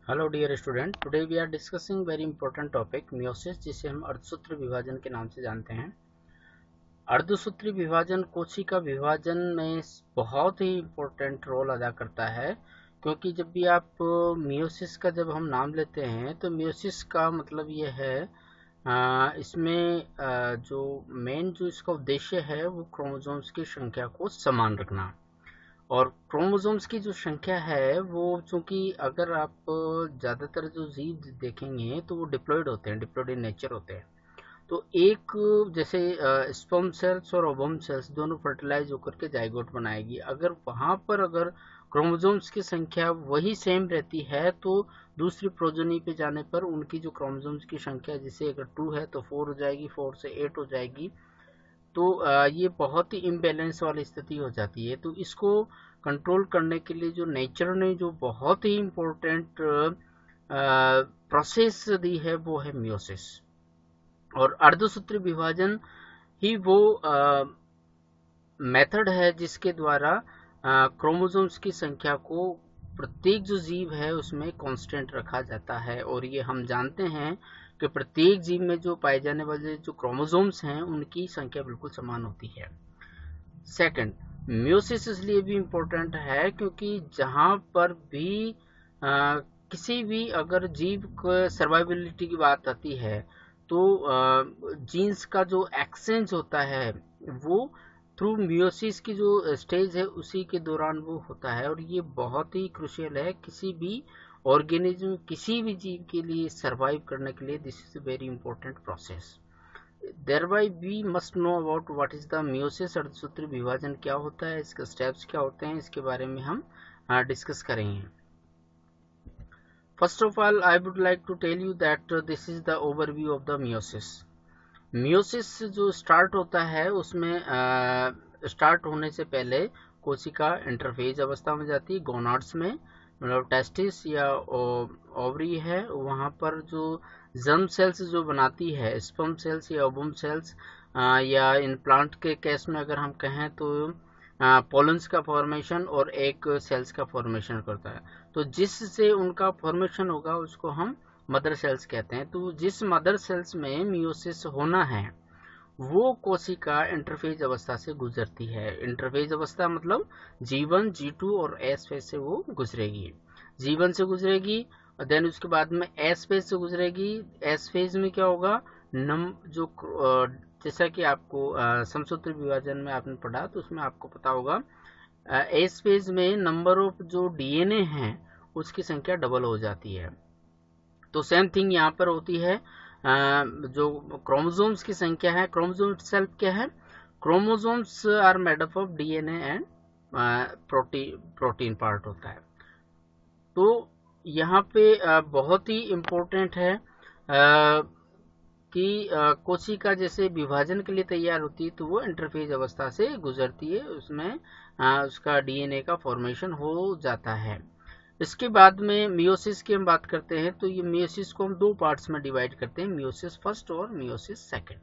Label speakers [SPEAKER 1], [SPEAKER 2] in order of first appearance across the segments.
[SPEAKER 1] Hello dear student, today we are discussing very important topic meiosis, जिसे हम अर्धसूत्री विभाजन के नाम से जानते हैं। अर्धसूत्री विभाजन कोशिका विभाजन में बहुत ही इम्पोर्टेंट रोल अदा करता है, क्योंकि जब भी आप मियोसिस का जब हम नाम लेते हैं तो मियोसिस का मतलब ये है इसमें जो मेन जो इसका उद्देश्य है वो क्रोमोसोम्स की संख्या को समान रखना। और क्रोमोसोम्स की जो संख्या है वो, चूंकि अगर आप ज़्यादातर जो जीव देखेंगे तो वो डिप्लॉयड होते हैं, डिप्लॉयड इन नेचर होते हैं। तो एक जैसे स्पर्म सेल्स और ओवम सेल्स दोनों फर्टिलाइज होकर के जाइगोट बनाएगी। अगर वहां पर अगर क्रोमोसोम्स की संख्या वही सेम रहती है तो दूसरी प्रोजनी पे जाने पर उनकी जो क्रोमोसोम्स की संख्या, जैसे अगर 2 है तो 4 हो जाएगी, 4 से 8 हो जाएगी। तो ये बहुत ही इम्बैलेंस वाली स्थिति हो जाती है। तो इसको कंट्रोल करने के लिए जो नेचर ने जो बहुत ही इम्पोर्टेंट प्रोसेस दी है वो है मियोसिस। और अर्धसूत्री विभाजन ही वो मेथड है जिसके द्वारा क्रोमोसोम्स की संख्या को प्रत्येक जो जीव है उसमें कांस्टेंट रखा जाता है। और ये हम जानते हैं कि प्रत्येक जीव में जो पाए जाने वाले जो क्रोमोसोम्स हैं उनकी संख्या बिल्कुल समान होती है। सेकंड, मियोसिस इसलिए भी इम्पोर्टेंट है क्योंकि जहां पर भी किसी भी अगर जीव को सर्वाइबिलिटी की बात आती है तो जीन्स का जो एक्सचेंज होता है वो थ्रू मियोसिस की जो स्टेज है उसी के दौरान वो होता है। और ये बहुत ही क्रुशियल है किसी भी ऑर्गेनिज्म, किसी भी जीव के लिए सर्वाइव करने के लिए। This is a very important process. thereby we must know about what is the meiosis। अर्धसूत्री विभाजन क्या होता है, इसके स्टेप्स क्या होते हैं, इसके बारे में हम डिस्कस करेंगे। First of all I would like to tell you that this is the overview of the meiosis. Meiosis जो स्टार्ट होता है उसमें स्टार्ट होने से पहले कोशिका इंटरफेज अवस्था में जाती है, गोनाड्स में, मतलब टेस्टिस या ओवरी है, वहां पर जो जर्म सेल्स जो बनाती है, स्पर्म सेल्स या ओवम सेल्स, या इन प्लांट के केस में अगर हम कहें तो पोलन्स का फॉर्मेशन और एक सेल्स का फॉर्मेशन करता है। तो जिससे उनका फॉर्मेशन होगा उसको हम मदर सेल्स कहते हैं। तो जिस मदर सेल्स में मियोसिस होना है वो कोशिका इंटरफेज अवस्था से गुजरती है। इंटरफेज अवस्था मतलब G1, G2 और S फेज से वो गुजरेगी। G1 से गुजरेगी और देन उसके बाद में S फेज से गुजरेगी। S फेज में क्या होगा, जो जैसा कि आपको समसूत्री विभाजन में आपने पढ़ा तो उसमें आपको पता होगा S फेज में नंबर ऑफ जो DNA हैं उसकी संख्या डबल हो जाती है। तो सेम थिंग यहाँ पर होती है। जो क्रोमोसोम्स की संख्या है, क्रोमोसोम इटसेल्फ क्या है, chromosomes are made up of DNA and protein part होता है। तो यहाँ पे बहुत ही इम्पोर्टेंट है कि कोशिका जैसे विभाजन के लिए तैयार होती है तो वो इंटरफेज अवस्था से गुजरती है, उसमें उसका डीएनए का फॉर्मेशन हो जाता है। इसके बाद में मियोसिस की हम बात करते हैं तो ये मियोसिस को हम दो पार्ट्स में डिवाइड करते हैं, मियोसिस फर्स्ट और मियोसिस सेकंड।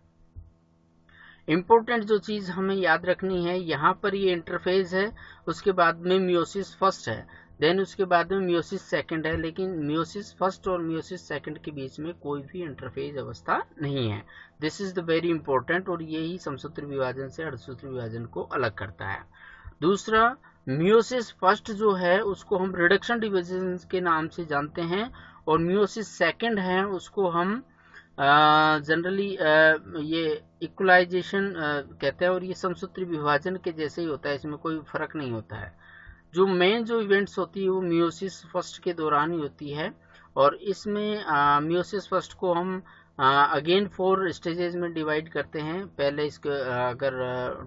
[SPEAKER 1] इंपॉर्टेंट जो चीज हमें याद रखनी है, यहाँ पर ये इंटरफेज है, उसके बाद में मियोसिस फर्स्ट है, देन उसके बाद में मियोसिस सेकंड है। लेकिन मियोसिस फर्स्ट और मियोसिस सेकंड के बीच में कोई भी इंटरफेज अवस्था नहीं है। This is the very important और यही समसूत्री विभाजन से अर्धसूत्री विभाजन को अलग करता है। दूसरा, मियोसिस फर्स्ट जो है उसको हम रिडक्शन डिविजन के नाम से जानते हैं और मियोसिस सेकंड है उसको हम जनरली ये इक्वलाइजेशन कहते हैं। और ये समसूत्री विभाजन के जैसे ही होता है, इसमें कोई फर्क नहीं होता है। जो मेन जो इवेंट्स होती है वो मियोसिस फर्स्ट के दौरान ही होती है। और इसमें मियोसिस फर्स्ट को हम अगेन 4 स्टेजेस में डिवाइड करते हैं। पहले इसके अगर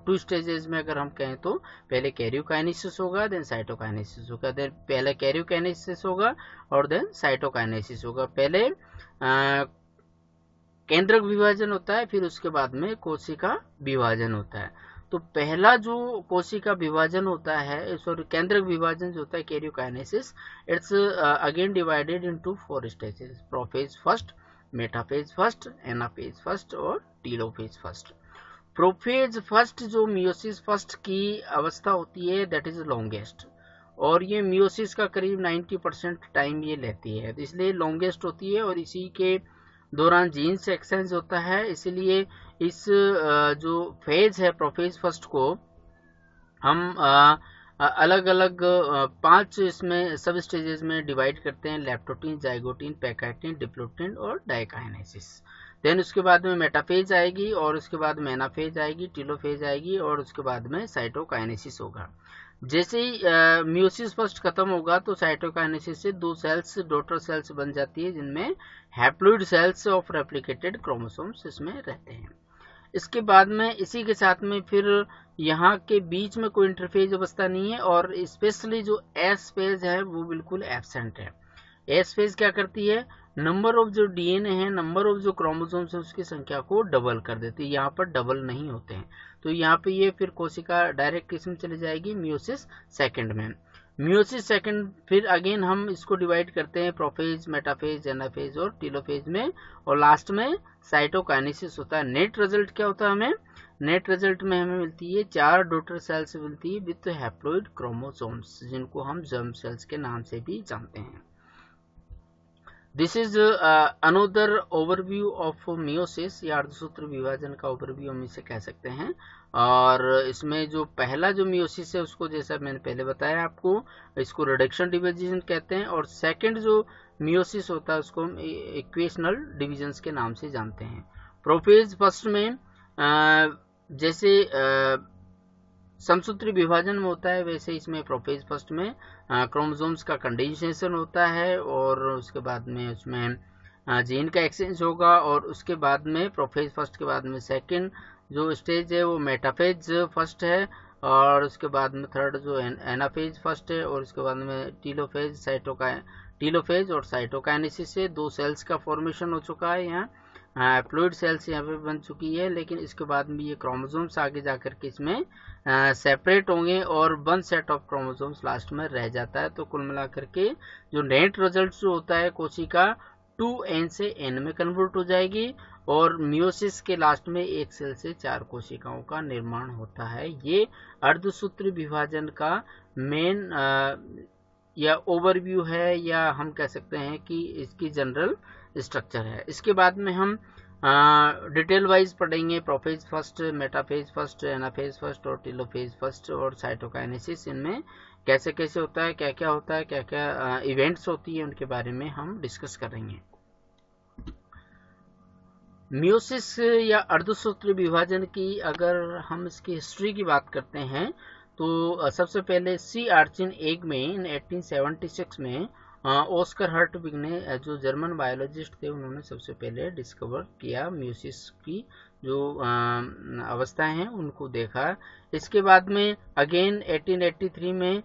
[SPEAKER 1] 2 स्टेजेस में अगर हम कहें तो पहले कैरियोकाइनेसिस होगा, देन साइटोकाइनेसिस होगा, देन पहले कैरियोकाइनेसिस होगा और देन साइटोकाइनेसिस होगा। पहले केंद्रक विभाजन होता है, फिर उसके बाद में कोशिका विभाजन होता है। तो पहला जो कोशिका विभाजन होता है, सॉरी केंद्रक विभाजन जो होता है karyokinesis, it's again divided into 4 stages, prophase first, metaphase first, anaphase first और टीलोफेज फर्स्ट। प्रोफेज फर्स्ट जो मियोसिस फर्स्ट की अवस्था होती है दैट इज लॉन्गेस्ट, और ये मियोसिस का करीब 90% टाइम ये लेती है, तो इसलिए लॉन्गेस्ट होती है और इसी के दौरान जीन्स एक्सचेंज होता है। इसलिए इस जो फेज है प्रोफेज फर्स्ट को हम अलग अलग 5 इसमें सब स्टेजेस में डिवाइड करते हैं, लैप्टोटीन, जाइगोटीन, पैकाइटिन, डिप्लोटीन और डाइकाइनेसिस। देन उसके बाद में मेटाफेज आएगी और उसके बाद में एनाफेज आएगी, टीलोफेज आएगी और उसके बाद में साइटोकाइनेसिस होगा। जैसे ही मियोसिस फर्स्ट खत्म होगा तो साइटोकाइनेसिस से 2 सेल्स डॉटर सेल्स बन जाती है जिनमें haploid cells of replicated chromosomes इसमें रहते हैं। इसके बाद में इसी के साथ में फिर यहाँ के बीच में कोई इंटरफेज अवस्था नहीं है और स्पेशली जो एस फेज है वो बिल्कुल एब्सेंट है। एस फेज क्या करती है, नंबर ऑफ जो डीएनए है, नंबर ऑफ जो क्रोमोसोम्स है उसकी संख्या को डबल कर देती है। यहाँ पर डबल नहीं होते हैं, तो यहाँ पे ये फिर कोशिका डायरेक्ट किस में चली जाएगी, मियोसिस सेकंड में। मियोसिस सेकंड फिर अगेन हम इसको डिवाइड करते हैं प्रोफेज, मेटाफेज, एनाफेज और टीलोफेज में, और लास्ट में साइटोकाइनेसिस होता है। नेट रिजल्ट क्या होता है हमें, नेट रिजल्ट में हमें मिलती है 4 डॉटर सेल्स मिलती है विथ हैप्लोइड क्रोमोसोम्स, जिनको हम जर्म सेल्स के नाम से भी जानते हैं। This is another overview of meiosis, या अर्धसूत्र विभाजन का ओवरव्यू हम इसे कह सकते हैं। और इसमें जो पहला जो मियोसिस है उसको जैसा मैंने पहले बताया आपको, इसको रिडक्शन डिवीजन कहते हैं, और सेकंड जो मियोसिस होता है उसको हम इक्वेशनल डिविजन्स के नाम से जानते हैं। प्रोफेज फर्स्ट में जैसे समसूत्री विभाजन में होता है वैसे इसमें प्रोफेज फर्स्ट में क्रोमोसोम्स का कंडेंसेशन होता है और उसके बाद में उसमें जीन का एक्सचेंज होगा, और उसके बाद में प्रोफेज फर्स्ट के बाद में सेकंड जो स्टेज है वो मेटाफेज फर्स्ट है, और उसके बाद में थर्ड जो एनाफेज फर्स्ट है, और उसके बाद में टीलोफेज और साइटोकाइनेसिस से 2 सेल्स का फॉर्मेशन हो चुका है। यहाँ फ्लूइड सेल्स यहाँ पे बन चुकी है, लेकिन इसके बाद में ये क्रोमोसोम्स आगे जाकर के इसमें सेपरेट होंगे और 1 सेट ऑफ क्रोमोसोम्स लास्ट में रह जाता है। तो कुल मिलाकर के जो नेट रिजल्ट जो होता है कोशिका 2n से n में कन्वर्ट हो जाएगी, और मियोसिस के लास्ट में 1 सेल से 4 कोशिकाओं का निर्माण होता है। ये अर्धसूत्री विभाजन का मेन या ओवरव्यू है, या हम कह सकते हैं कि इसकी जनरल स्ट्रक्चर है। इसके बाद में हम डिटेल वाइज पढ़ेंगे prophase first, metaphase first, anaphase first और टीलोफेज फर्स्ट, और साइटोकाइनेसिस इनमें कैसे कैसे होता है, क्या क्या होता है, क्या क्या इवेंट्स होती है, उनके बारे में हम डिस्कस करेंगे। मियोसिस या अर्धसूत्री विभाजन की अगर हम इसकी हिस्ट्री की बात करते हैं तो सबसे पहले सी आर्चिन एग में 1876 में ऑस्कर हर्टविग ने, जो जर्मन बायोलॉजिस्ट थे, उन्होंने सबसे पहले डिस्कवर किया मियोसिस की जो अवस्थाएं हैं उनको देखा। इसके बाद में अगेन 1883 में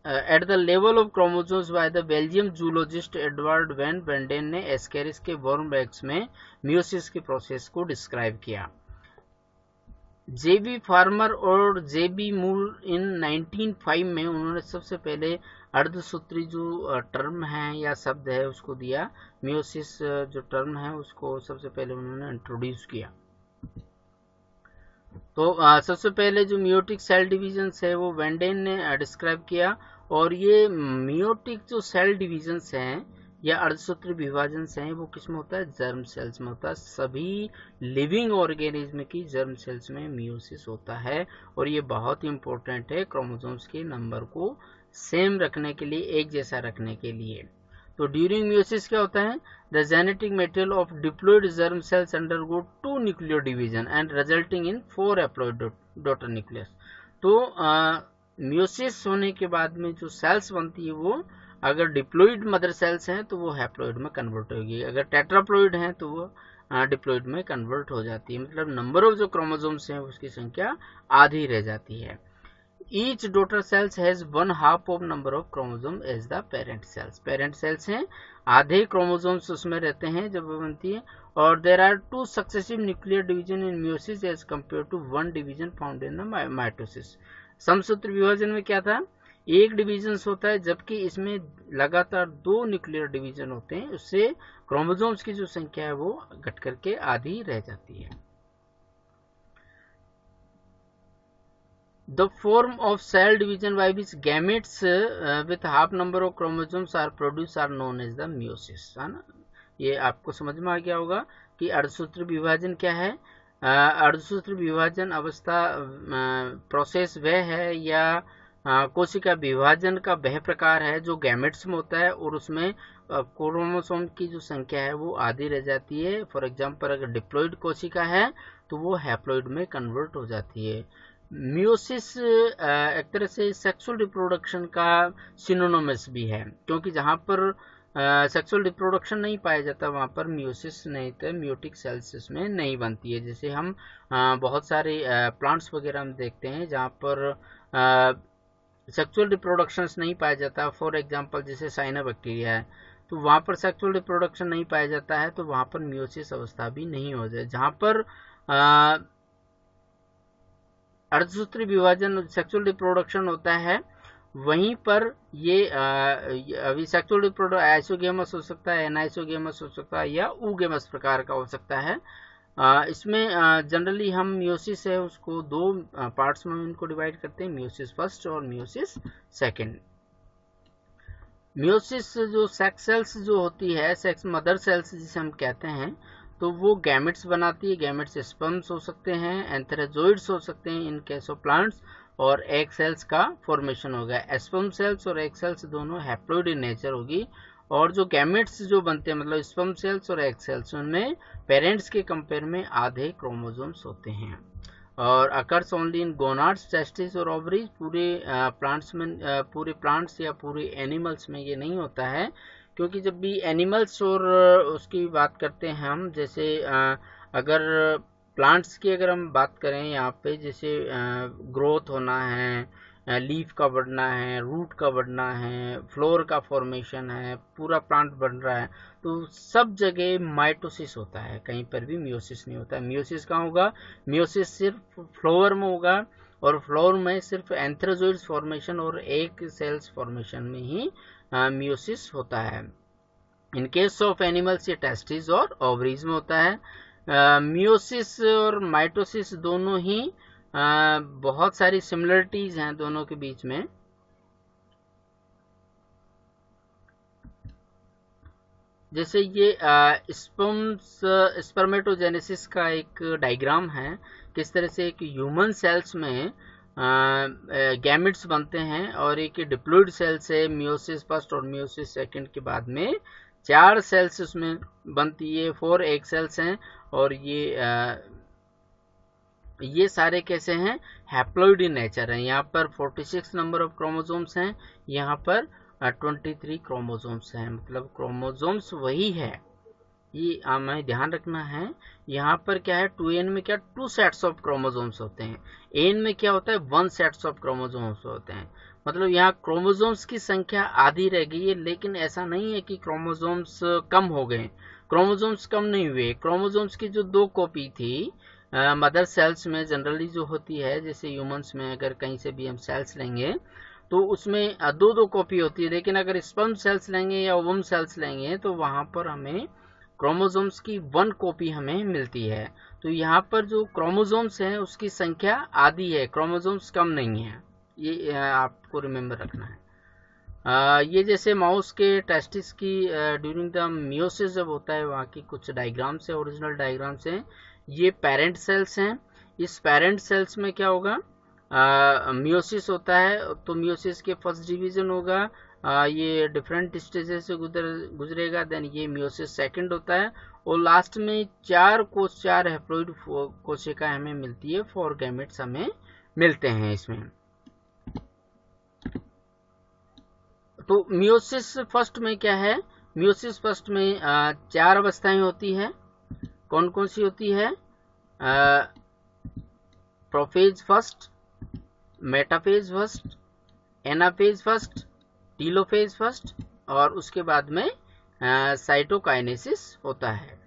[SPEAKER 1] at the level of chromosomes by the Belgium zoologist Edward van Beneden ने एस्केरिस के वर्म एग्स में मियोसिस के प्रोसेस को डिस्क्राइब किया। जेबी फार्मर और जेबी मूल इन 1905 में उन्होंने सबसे पहले अर्धसूत्री जो टर्म है या शब्द है उसको दिया। मियोसिस जो टर्म है उसको सबसे पहले उन्होंने इंट्रोड्यूस किया। तो सबसे पहले जो मियोटिक सेल डिविजन्स है वो वेंडेन ने डिस्क्राइब किया, और ये मियोटिक जो सेल डिविजन्स हैं या अर्धसूत्री विभाजन हैं वो किसमें होता है, जर्म सेल्स में होता है। सभी लिविंग ऑर्गेनिज्म की जर्म सेल्स में मियोसिस होता है, और ये बहुत ही इंपॉर्टेंट है क्रोमोसोम्स के नंबर को सेम रखने के लिए, एक जैसा रखने के लिए। तो ड्यूरिंग मियोसिस क्या होता है, the genetic material of diploid germ cells undergo 2 nuclear division and resulting in 4 haploid daughter nucleus. तो मियोसिस होने के बाद में जो सेल्स बनती है वो अगर डिप्लॉइड मदर सेल्स हैं तो वो हैप्लॉइड में कन्वर्ट होगी, अगर टेट्राप्लॉइड हैं तो वो डिप्लॉइड में कन्वर्ट हो जाती है। मतलब नंबर ऑफ जो क्रोमोसोम्स हैं उसकी संख्या आधी रह जाती है। Each daughter cells has 1/2 of number of chromosome as the parent cells. Parent cells हैं, आधे क्रोमोसोम्स उसमें रहते हैं जब वो बनती है। और there are 2 successive nuclear division in meiosis as compare to 1 division found in the mitosis. समसूत्र विभाजन में क्या था, एक डिवीजन होता है, जबकि इसमें लगातार 2 न्यूक्लियर डिवीजन होते हैं। उससे क्रोमोसोम्स की जो संख्या है वो घट करके आधी रह जाती है। The form of cell division by which gametes with half number of chromosomes are produce are known as the meiosis, है ना। ये आपको समझ में आ गया होगा कि अर्धसूत्री विभाजन क्या है। अर्धसूत्री विभाजन अवस्था प्रोसेस वह है या कोशिका विभाजन का वह प्रकार है जो गैमेट्स में होता है और उसमें क्रोमोसोम की जो संख्या है वो आधी रह जाती है। फॉर एग्जांपल अगर डिप्लॉइड कोशिका है तो वो हैप्लॉइड में कन्वर्ट हो जाती है। मियोसिस एक तरह से सेक्सुअल रिप्रोडक्शन का सिनोनिमस भी है, क्योंकि जहां पर सेक्सुअल रिप्रोडक्शन नहीं पाया जाता वहां पर मियोसिस नहीं तो मियोटिक सेल्स इसमें नहीं बनती है। जैसे हम बहुत सारे प्लांट्स वगैरह में देखते हैं जहां पर सेक्सुअल रिप्रोडक्शन नहीं पाया जाता। फॉर एग्जांपल जैसे साइनोबैक्टीरिया है तो वहां पर सेक्सुअल रिप्रोडक्शन नहीं पाया जाता है तो वहां पर मियोसिस अवस्था भी नहीं हो जाए। जहां पर अर्धसूत्री विभाजन सेक्सुअल रिप्रोडक्शन होता है वहीं पर ये अभी सेक्सुअल रिप्रोडक्शन आइसोगेमस हो सकता है, एनाइसोगेमस हो सकता है या ऊगेमस प्रकार का हो सकता है। इसमें जनरली हम मियोसिस है उसको दो पार्ट्स में इनको डिवाइड करते हैं, मियोसिस फर्स्ट और मियोसिस सेकंड। मियोसिस जो सेक्स सेल्स जो होती है, सेक्स मदर सेल्स जिसे हम कहते हैं, तो वो गैमेट्स बनाती है। गैमेट्स स्पर्म्स हो सकते हैं, एंथेरोजोइड्स हो सकते हैं इन केस ऑफ प्लांट्स, और एग सेल्स का फॉर्मेशन होगा। स्पर्म सेल्स और एग सेल्स दोनों हैप्लॉइड इन नेचर होगी, और जो गैमेट्स जो बनते हैं मतलब स्पर्म सेल्स और एग सेल्स उनमें पेरेंट्स के कंपेयर में आधे क्रोमोसोम्स होते हैं और occurs only in gonads, testis और ओवरीज। पूरे प्लांट्स में पूरे प्लांट्स या पूरे एनिमल्स में ये नहीं होता है, क्योंकि जब भी एनिमल्स और उसकी बात करते हैं हम, जैसे अगर प्लांट्स की अगर हम बात करें यहाँ पे, जैसे ग्रोथ होना है, लीफ का बढ़ना है, रूट का बढ़ना है, फ्लोर का फॉर्मेशन है, पूरा प्लांट बन रहा है, तो सब जगह माइटोसिस होता है, कहीं पर भी मियोसिस नहीं होता है। मियोसिस कहाँ होगा? मियोसिस सिर्फ फ्लोवर में होगा, और फ्लोर में सिर्फ एंथेरोजोइड्स फॉर्मेशन और एक सेल्स फॉर्मेशन में ही मियोसिस होता है। इन केस ऑफ एनिमल्स ये टेस्टिस और ओवरीज में होता है। मियोसिस और माइटोसिस दोनों ही बहुत सारी सिमिलरिटीज हैं दोनों के बीच में। जैसे ये स्पर्मेटोजेनेसिस का एक डायग्राम है, किस तरह से एक ह्यूमन सेल्स में गैमेट्स बनते हैं, और एक डिप्लॉइड सेल से मियोसिस फर्स्ट और मियोसिस सेकंड के बाद में 4 सेल्स उसमें बनती है, 4 एग सेल्स हैं, और ये सारे कैसे हैं? हैप्लॉइड इन नेचर हैं। यहाँ पर 46 नंबर ऑफ क्रोमोसोम्स हैं, यहाँ पर 23 क्रोमोसोम्स हैं, मतलब क्रोमोसोम्स वही है, ये हमें ध्यान रखना है। यहाँ पर क्या है, 2n में क्या 2 सेट्स ऑफ क्रोमोसोम्स होते हैं, n में क्या होता है 1 सेट्स ऑफ क्रोमोसोम्स होते हैं। मतलब यहाँ क्रोमोसोम्स की संख्या आधी रह गई है, लेकिन ऐसा नहीं है कि क्रोमोसोम्स कम हो गए। क्रोमोसोम्स कम नहीं हुए। क्रोमोसोम्स की जो 2 कॉपी थी मदर सेल्स में जनरली जो होती है, जैसे ह्यूमंस में अगर कहीं से भी हम सेल्स लेंगे तो उसमें 2 कॉपी होती है, लेकिन अगर स्पर्म सेल्स लेंगे या ओवम सेल्स लेंगे तो वहां पर हमें क्रोमोसोम्स की 1 कॉपी हमें मिलती है। तो यहाँ पर जो क्रोमोसोम्स हैं उसकी संख्या आधी है, क्रोमोसोम्स कम नहीं है, ये आपको रिमेम्बर रखना है। ये जैसे माउस के टेस्टिस की ड्यूरिंग द मियोसिस जब होता है वहाँ की कुछ डायग्राम्स है, ओरिजिनल डायग्राम्स हैं। ये पेरेंट सेल्स हैं। इस पेरेंट सेल्स में क्या होगा, मियोसिस होता है, तो मियोसिस के फर्स्ट डिवीजन होगा, ये डिफरेंट स्टेजेस से गुजरेगा, देन ये मियोसिस सेकंड होता है, और लास्ट में 4 हैप्लॉइड कोशिकाएं हमें मिलती है, 4 गैमेट्स हमें मिलते हैं इसमें। तो मियोसिस फर्स्ट में क्या है, मियोसिस फर्स्ट में 4 अवस्थाएं होती है। कौन कौन सी होती है? Prophase first, metaphase first, anaphase first, telophase first, और उसके बाद में साइटोकाइनेसिस होता है।